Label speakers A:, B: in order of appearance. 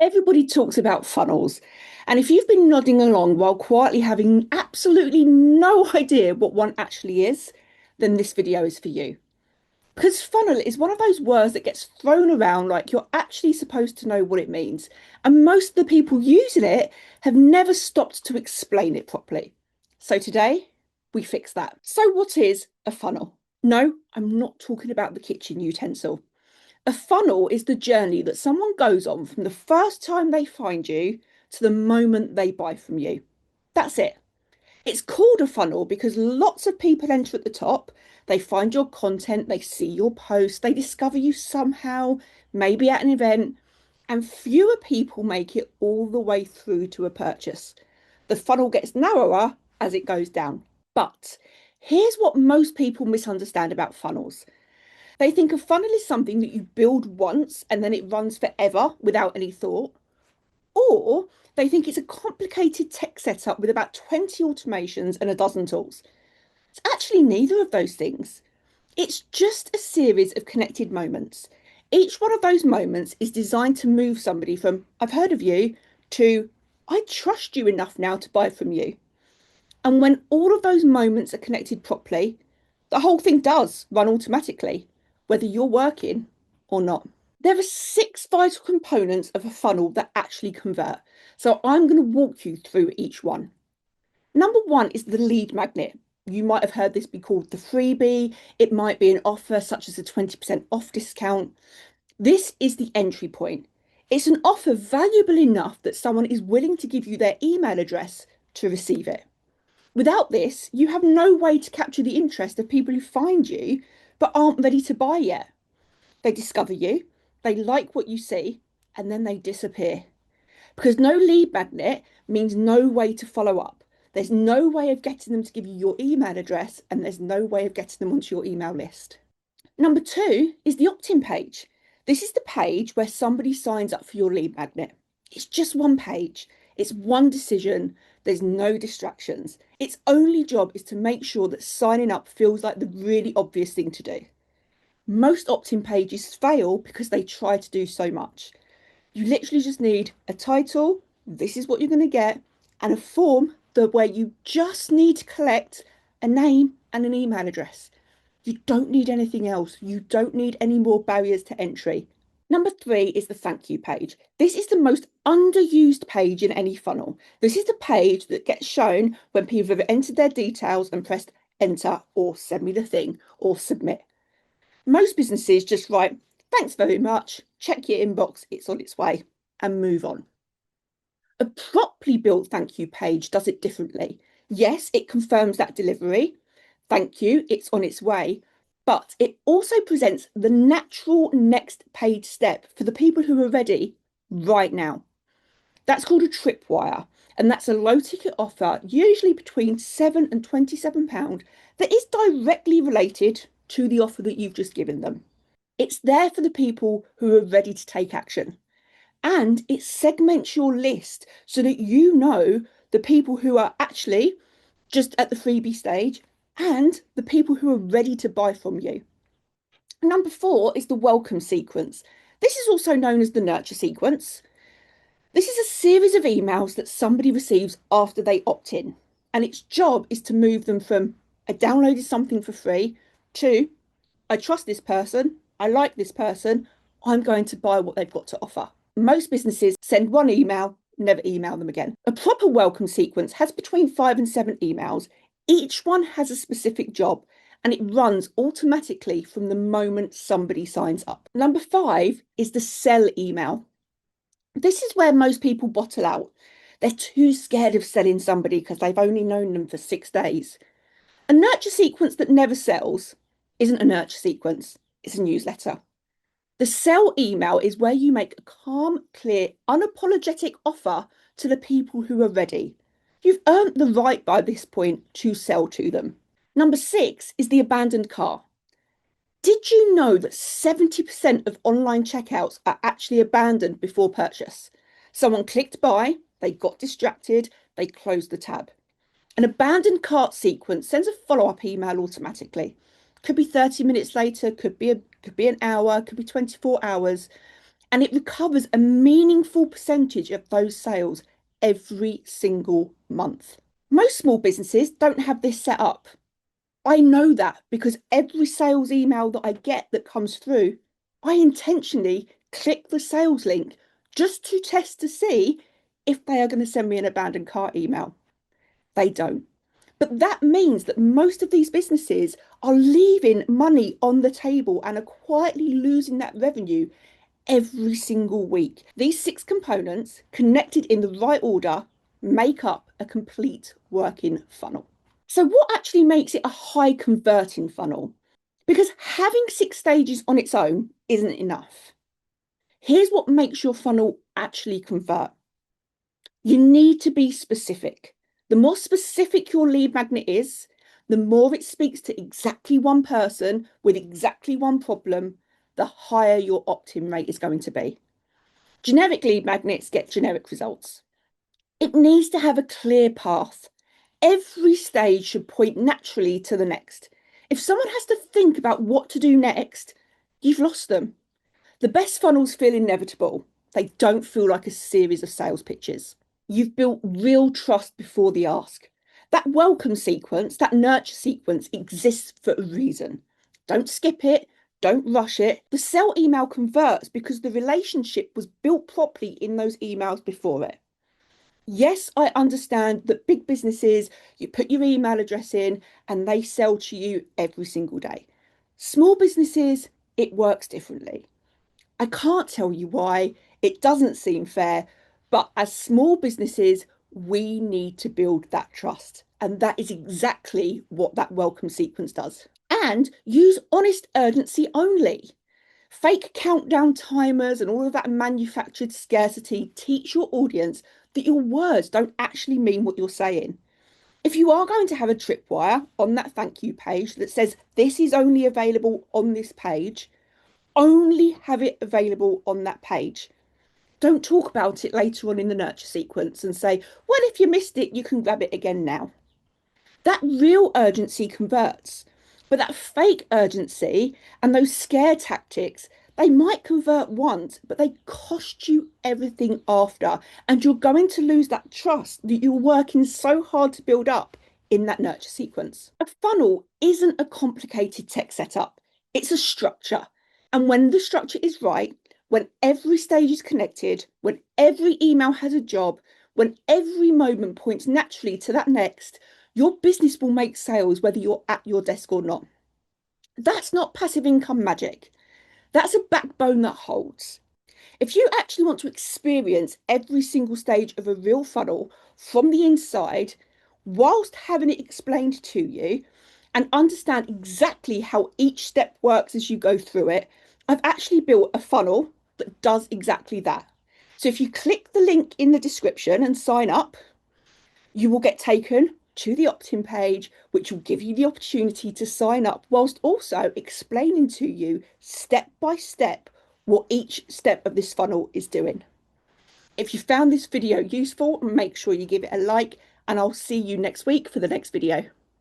A: Everybody talks about funnels. And if you've been nodding along while quietly having absolutely no idea what one actually is, then this video is for you. Because funnel is one of those words that gets thrown around like you're actually supposed to know what it means. And most of the people using it have never stopped to explain it properly. So today, we fix that. So what is a funnel? No, I'm not talking about the kitchen utensil. A funnel is the journey that someone goes on from the first time they find you to the moment they buy from you. That's it. It's called a funnel because lots of people enter at the top. They find your content, they see your post, they discover you somehow, maybe at an event, and fewer people make it all the way through to a purchase. The funnel gets narrower as it goes down. But here's what most people misunderstand about funnels. They think a funnel is something that you build once and then it runs forever without any thought. Or they think it's a complicated tech setup with about 20 automations and a dozen tools. It's actually neither of those things. It's just a series of connected moments. Each one of those moments is designed to move somebody from, I've heard of you, to, I trust you enough now to buy from you. And when all of those moments are connected properly, the whole thing does run automatically, whether you're working or not. There are six vital components of a funnel that actually convert. So I'm going to walk you through each one. Number one is the lead magnet. You might have heard this be called the freebie. It might be an offer such as a 20% off discount. This is the entry point. It's an offer valuable enough that someone is willing to give you their email address to receive it. Without this, you have no way to capture the interest of people who find you but aren't ready to buy yet. They discover you, they like what you see, and then they disappear. Because no lead magnet means no way to follow up. There's no way of getting them to give you your email address, and there's no way of getting them onto your email list. Number two is the opt-in page. This is the page where somebody signs up for your lead magnet. It's just one page. It's one decision. There's no distractions. Its only job is to make sure that signing up feels like the really obvious thing to do. Most opt-in pages fail because they try to do so much. You literally just need a title, this is what you're going to get, and a form where you just need to collect a name and an email address. You don't need anything else. You don't need any more barriers to entry. Number three is the thank you page. This is the most underused page in any funnel. This is the page that gets shown when people have entered their details and pressed enter or send me the thing or submit. Most businesses just write, thanks very much, check your inbox, it's on its way, and move on. A properly built thank you page does it differently. Yes, it confirms that delivery. Thank you, it's on its way. But it also presents the natural next paid step for the people who are ready right now. That's called a tripwire, and that's a low ticket offer, usually between £7 and £27, that is directly related to the offer that you've just given them. It's there for the people who are ready to take action. And it segments your list so that you know the people who are actually just at the freebie stage and the people who are ready to buy from you. Number four is the welcome sequence. This is also known as the nurture sequence. This is a series of emails that somebody receives after they opt in, and its job is to move them from I downloaded something for free to I trust this person, I like this person, I'm going to buy what they've got to offer. Most businesses send one email, never email them again. A proper welcome sequence has between 5 and 7 emails. Each one has a specific job and it runs automatically from the moment somebody signs up. Number 5 is the sell email. This is where most people bottle out. They're too scared of selling somebody because they've only known them for 6 days. A nurture sequence that never sells isn't a nurture sequence, it's a newsletter. The sell email is where you make a calm, clear, unapologetic offer to the people who are ready. You've earned the right by this point to sell to them. Number 6 is the abandoned cart. Did you know that 70% of online checkouts are actually abandoned before purchase? Someone clicked buy, they got distracted, they closed the tab. An abandoned cart sequence sends a follow-up email automatically. Could be 30 minutes later, could be an hour, could be 24 hours. and it recovers a meaningful percentage of those sales every single month. Most small businesses don't have this set up. I know that because every sales email that I get that comes through, I intentionally click the sales link just to test to see if they are going to send me an abandoned cart email. They don't. But that means that most of these businesses are leaving money on the table and are quietly losing that revenue every single week. These six components, connected in the right order, make up a complete working funnel. So, what actually makes it a high converting funnel? Because having six stages on its own isn't enough. Here's what makes your funnel actually convert. You need to be specific. The more specific your lead magnet is, the more it speaks to exactly one person with exactly one problem, the higher your opt-in rate is going to be. Generic lead magnets get generic results. It needs to have a clear path. Every stage should point naturally to the next. If someone has to think about what to do next, you've lost them. The best funnels feel inevitable. They don't feel like a series of sales pitches. You've built real trust before the ask. That welcome sequence, that nurture sequence exists for a reason. Don't skip it. Don't rush it. The sell email converts because the relationship was built properly in those emails before it. Yes, I understand that big businesses, you put your email address in and they sell to you every single day. Small businesses, it works differently. I can't tell you why. It doesn't seem fair. But as small businesses, we need to build that trust. And that is exactly what that welcome sequence does. And use honest urgency only. Fake countdown timers and all of that manufactured scarcity teach your audience that your words don't actually mean what you're saying. If you are going to have a tripwire on that thank you page that says this is only available on this page, only have it available on that page. Don't talk about it later on in the nurture sequence and say, well, if you missed it, you can grab it again now. That real urgency converts. But that fake urgency and those scare tactics, they might convert once, but they cost you everything after. And you're going to lose that trust that you're working so hard to build up in that nurture sequence. A funnel isn't a complicated tech setup, it's a structure. And when the structure is right, when every stage is connected, when every email has a job, when every moment points naturally to that next, your business will make sales whether you're at your desk or not. That's not passive income magic. That's a backbone that holds. If you actually want to experience every single stage of a real funnel from the inside, whilst having it explained to you and understand exactly how each step works as you go through it, I've actually built a funnel that does exactly that. So if you click the link in the description and sign up, you will get taken to the opt-in page, which will give you the opportunity to sign up whilst also explaining to you step by step what each step of this funnel is doing. If you found this video useful, make sure you give it a like, and I'll see you next week for the next video.